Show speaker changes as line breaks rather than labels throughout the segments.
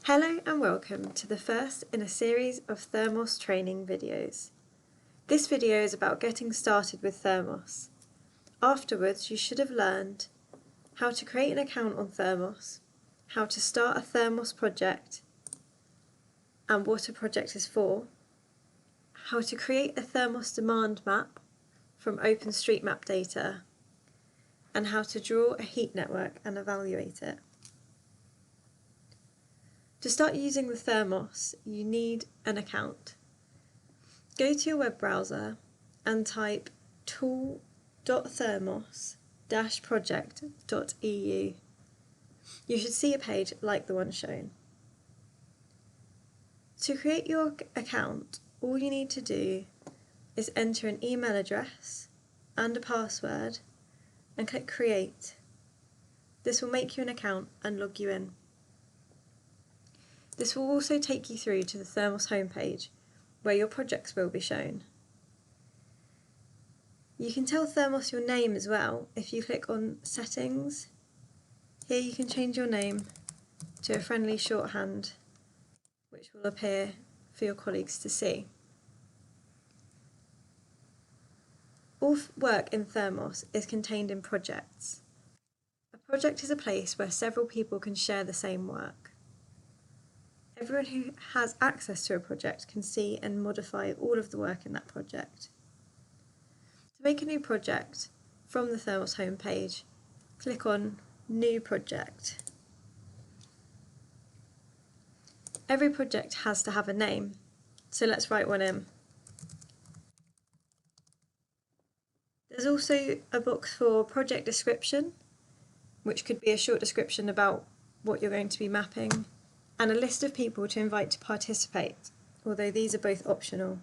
Hello and welcome to the first in a series of THERMOS training videos. This video is about getting started with THERMOS. Afterwards, you should have learned how to create an account on THERMOS, how to start a THERMOS project and what a project is for, how to create a THERMOS demand map from OpenStreetMap data, and how to draw a heat network and evaluate it. To start using the THERMOS, you need an account. Go to your web browser and type tool.thermos-project.eu. You should see a page like the one shown. To create your account, all you need to do is enter an email address and a password and click Create. This will make you an account and log you in. This will also take you through to the THERMOS homepage, where your projects will be shown. You can tell THERMOS your name as well if you click on Settings. Here you can change your name to a friendly shorthand, which will appear for your colleagues to see. All work in THERMOS is contained in projects. A project is a place where several people can share the same work. Everyone who has access to a project can see and modify all of the work in that project. To make a new project from the THERMOS homepage, click on New Project. Every project has to have a name, so let's write one in. There's also a box for project description, which could be a short description about what you're going to be mapping, and a list of people to invite to participate, although these are both optional.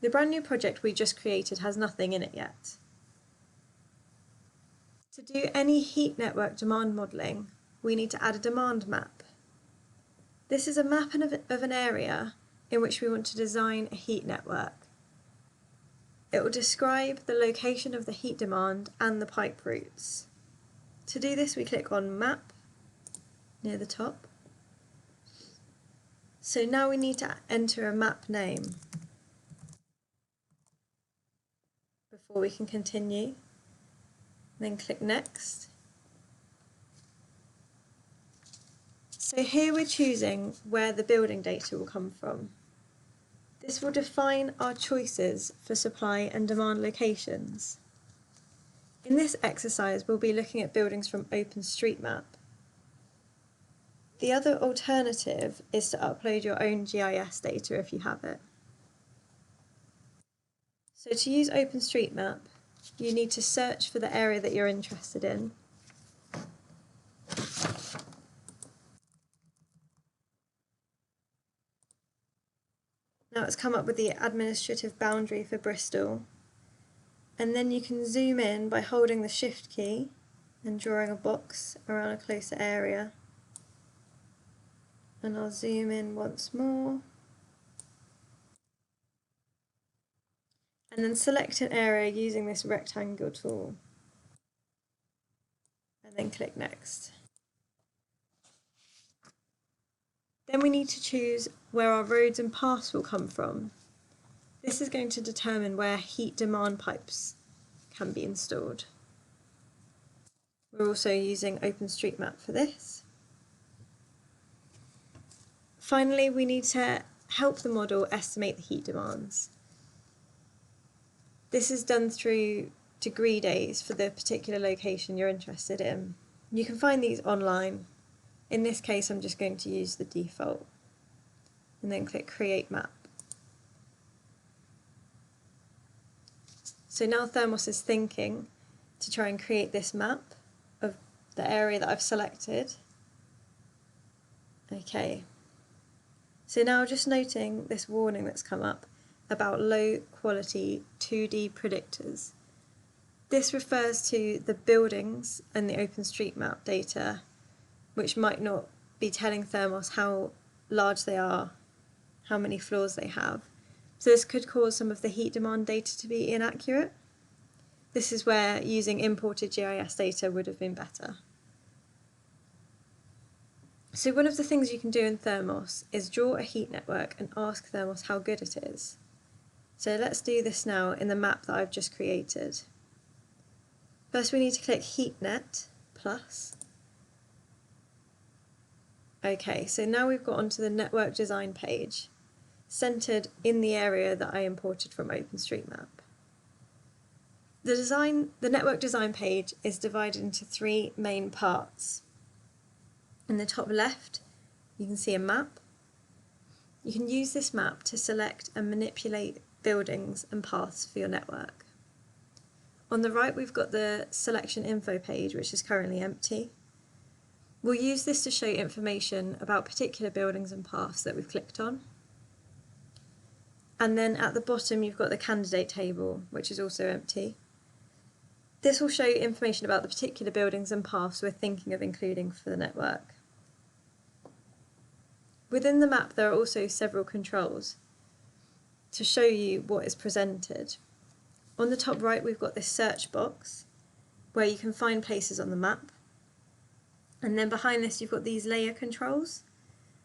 The brand new project we just created has nothing in it yet. To do any heat network demand modelling, we need to add a demand map. This is a map of an area in which we want to design a heat network. It will describe the location of the heat demand and the pipe routes. To do this, we click on Map near the top. So now we need to enter a map name before we can continue. Then click Next. So here we're choosing where the building data will come from. This will define our choices for supply and demand locations. In this exercise, we'll be looking at buildings from OpenStreetMap. The other alternative is to upload your own GIS data if you have it. So to use OpenStreetMap, you need to search for the area that you're interested in. Now it's come up with the administrative boundary for Bristol. And then you can zoom in by holding the Shift key and drawing a box around a closer area. And I'll zoom in once more. And then select an area using this rectangle tool. And then click Next. Then we need to choose where our roads and paths will come from. This is going to determine where heat demand pipes can be installed. We're also using OpenStreetMap for this. Finally, we need to help the model estimate the heat demands. This is done through degree days for the particular location you're interested in. You can find these online. In this case, I'm just going to use the default and then click Create Map. So now THERMOS is thinking to try and create this map of the area that I've selected. Okay, so now just noting this warning that's come up about low quality 2D predictors. This refers to the buildings and the OpenStreetMap data, which might not be telling THERMOS how large they are, how many floors they have. So this could cause some of the heat demand data to be inaccurate. this is where using imported GIS data would have been better. So one of the things you can do in THERMOS is draw a heat network and ask THERMOS how good it is. So let's do this now in the map that I've just created. First we need to click HeatNet plus. Okay, so now we've got onto the network design page, centred in the area that I imported from OpenStreetMap. The network design page is divided into three main parts. In the top left, you can see a map. You can use this map to select and manipulate buildings and paths for your network. On the right, we've got the selection info page, which is currently empty. We'll use this to show information about particular buildings and paths that we've clicked on. And then at the bottom, you've got the candidate table, which is also empty. This will show information about the particular buildings and paths we're thinking of including for the network. Within the map, there are also several controls to show you what is presented. On the top right, we've got this search box where you can find places on the map. And then behind this, you've got these layer controls,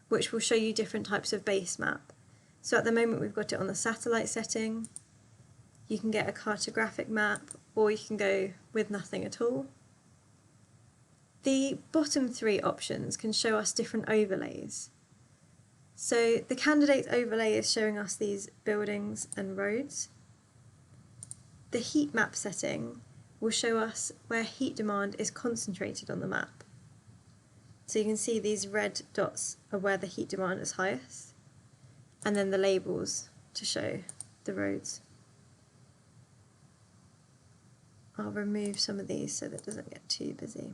which will show you different types of base map. So at the moment, we've got it on the satellite setting. You can get a cartographic map, or you can go with nothing at all. The bottom three options can show us different overlays. So the candidates overlay is showing us these buildings and roads. The heat map setting will show us where heat demand is concentrated on the map. So you can see these red dots are where the heat demand is highest, and then the labels to show the roads. I'll remove some of these so that it doesn't get too busy.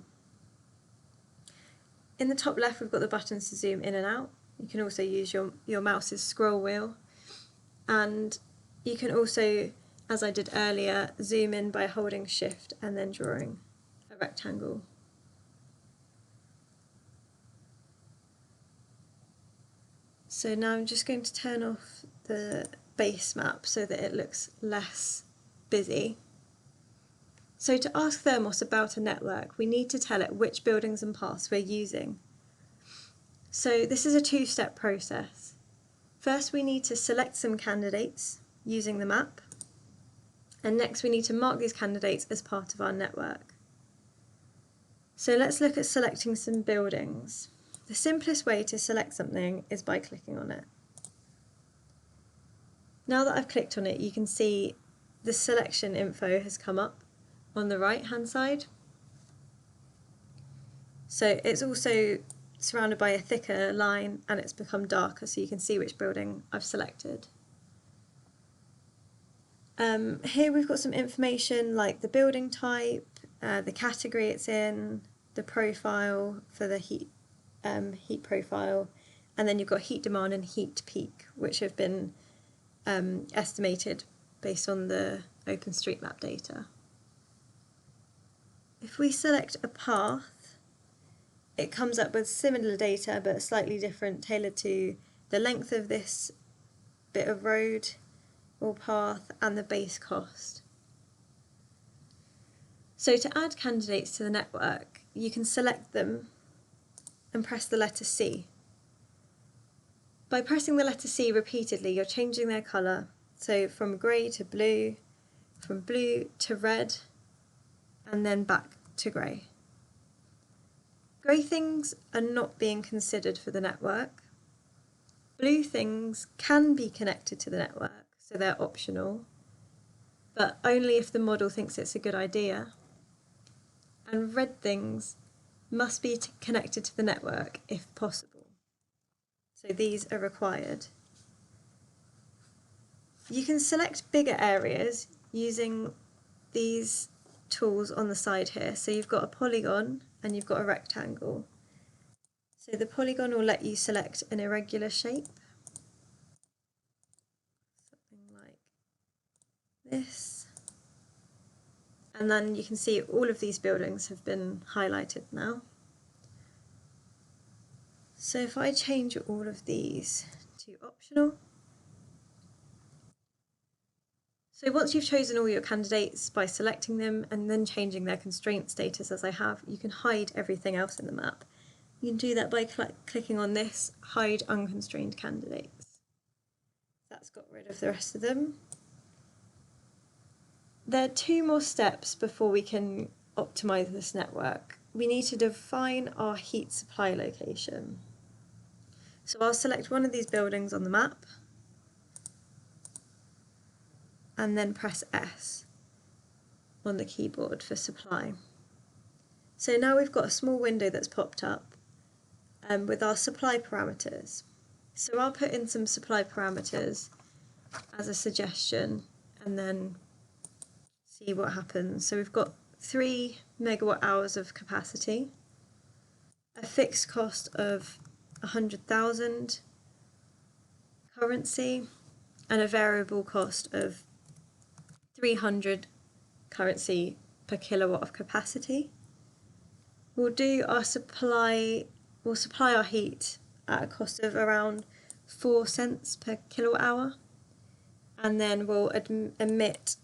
In the top left, we've got the buttons to zoom in and out. You can also use your mouse's scroll wheel, and you can also, as I did earlier, zoom in by holding Shift and then drawing a rectangle. So now I'm just going to turn off the base map so that it looks less busy. So to ask THERMOS about a network, we need to tell it which buildings and paths we're using. So this is a two-step process. First, we need to select some candidates using the map, and next we need to mark these candidates as part of our network. So let's look at selecting some buildings. The simplest way to select something is by clicking on it. Now that I've clicked on it, you can see the selection info has come up on the right-hand side. So it's also surrounded by a thicker line, and it's become darker so you can see which building I've selected. Here we've got some information like the building type, the category it's in, the profile for the heat profile, and then you've got heat demand and heat peak, which have been estimated based on the OpenStreetMap data. If we select a path, it comes up with similar data but slightly different, tailored to the length of this bit of road or path and the base cost. So to add candidates to the network, you can select them and press the letter C. By pressing the letter C repeatedly, you're changing their colour, so from grey to blue, from blue to red, and then back to grey. Grey things are not being considered for the network. Blue things can be connected to the network, so they're optional, but only if the model thinks it's a good idea. And red things must be connected to the network if possible. So these are required. You can select bigger areas using these tools on the side here. So you've got a polygon and you've got a rectangle. So the polygon will let you select an irregular shape, something like this. And then you can see all of these buildings have been highlighted now. So if I change all of these to optional, So once you've chosen all your candidates by selecting them and then changing their constraint status as I have, you can hide everything else in the map. You can do that by clicking on this, hide unconstrained candidates. That's got rid of the rest of them. There are 2 more steps before we can optimise this network. We need to define our heat supply location. So I'll select one of these buildings on the map and then press S on the keyboard for supply. So now we've got a small window that's popped up with our supply parameters. So I'll put in some supply parameters as a suggestion and then see what happens. So we've got 3 megawatt hours of capacity, a fixed cost of 100,000 currency, and a variable cost of 300 currency per kilowatt of capacity. We'll supply our heat at a cost of around 4 cents per kilowatt hour, and then we'll emit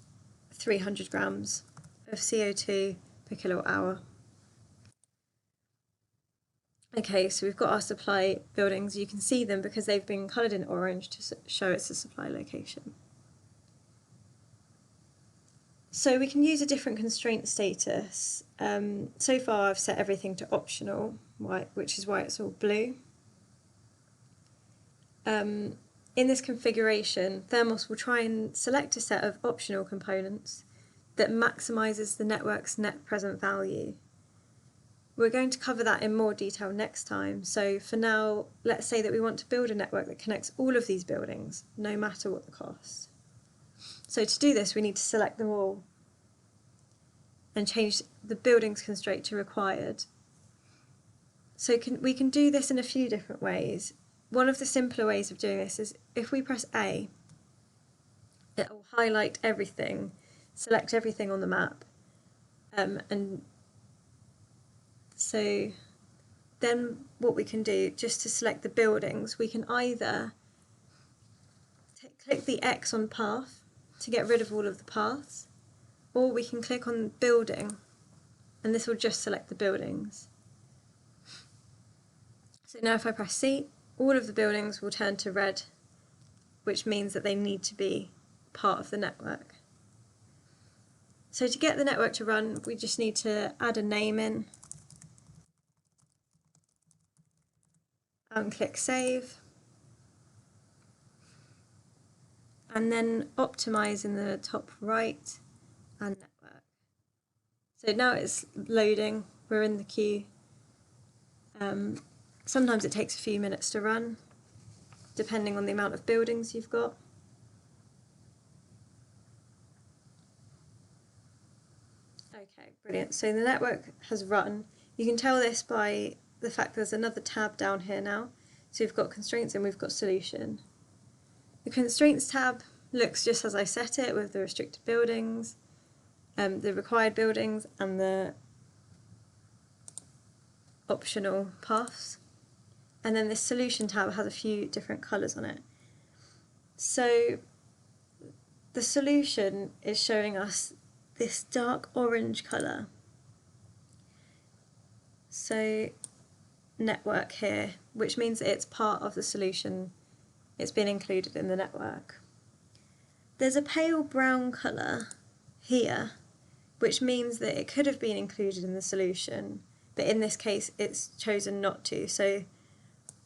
300 grams of CO2 per kilowatt hour. Okay, so we've got our supply buildings. You can see them because they've been coloured in orange to show it's a supply location. So we can use a different constraint status. So far I've set everything to optional, which is why it's all blue. In this configuration, THERMOS will try and select a set of optional components that maximises the network's net present value. We're going to cover that in more detail next time, so for now, let's say that we want to build a network that connects all of these buildings, no matter what the cost. So to do this, we need to select them all and change the buildings constraint to required. So we can do this in a few different ways. One of the simpler ways of doing this is if we press A, it will highlight everything, select everything on the map, and so then what we can do, just to select the buildings, we can either click the X on path to get rid of all of the paths, or we can click on building and this will just select the buildings. So now if I press C, all of the buildings will turn to red, which means that they need to be part of the network. So to get the network to run, we just need to add a name in and click save, and then optimise in the top right and network. So now it's loading, we're in the queue. Sometimes it takes a few minutes to run, depending on the amount of buildings you've got. Okay, brilliant. So the network has run. You can tell this by the fact there's another tab down here now. So we've got constraints and we've got solution. The constraints tab looks just as I set it, with the restricted buildings, the required buildings and the optional paths. And then this solution tab has a few different colours on it. So the solution is showing us this dark orange colour. So network here, which means that it's part of the solution, it's been included in the network. There's a pale brown colour here, which means that it could have been included in the solution, but in this case it's chosen not to. So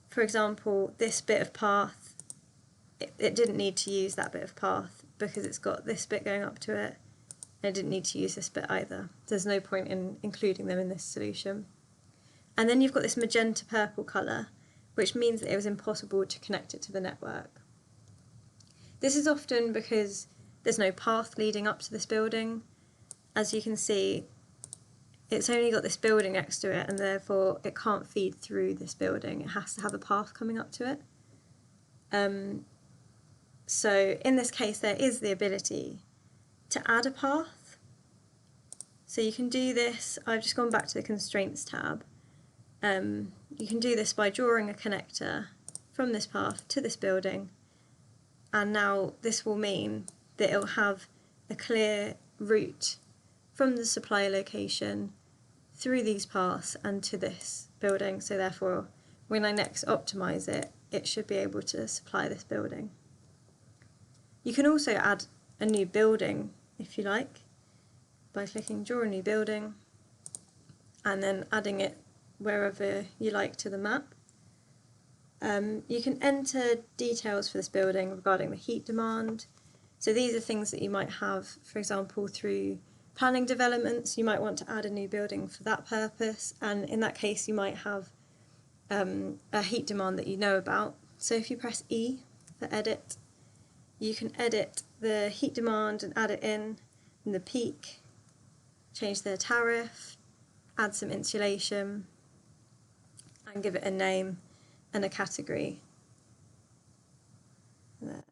for example, this bit of path, it didn't need to use that bit of path because it's got this bit going up to it, and it didn't need to use this bit either. There's no point in including them in this solution. And then you've got this magenta purple colour, which means that it was impossible to connect it to the network. This is often because there's no path leading up to this building. As you can see, it's only got this building next to it, and therefore it can't feed through this building. It has to have a path coming up to it. So in this case, there is the ability to add a path. So you can do this. I've just gone back to the constraints tab. You can do this by drawing a connector from this path to this building, and now this will mean that it'll have a clear route from the supply location through these paths and to this building, so therefore when I next optimise it, it should be able to supply this building. You can also add a new building if you like by clicking Draw a New Building and then adding it wherever you like to the map. You can enter details for this building regarding the heat demand. So these are things that you might have, for example, through planning developments. You might want to add a new building for that purpose, and in that case you might have a heat demand that you know about. So if you press E for edit, you can edit the heat demand and add it in the peak, change the tariff, add some insulation and give it a name and a category. There.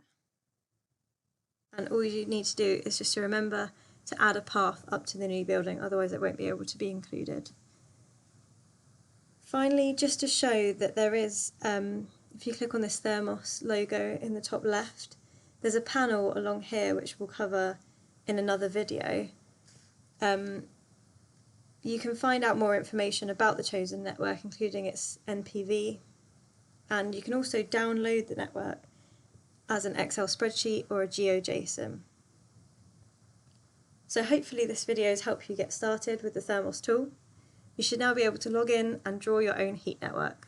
And all you need to do is just to remember to add a path up to the new building, otherwise it won't be able to be included. Finally, just to show that there is, if you click on this THERMOS logo in the top left, there's a panel along here which we'll cover in another video. You can find out more information about the chosen network, including its NPV, and you can also download the network as an Excel spreadsheet or a GeoJSON. So hopefully this video has helped you get started with the THERMOS tool. You should now be able to log in and draw your own heat network.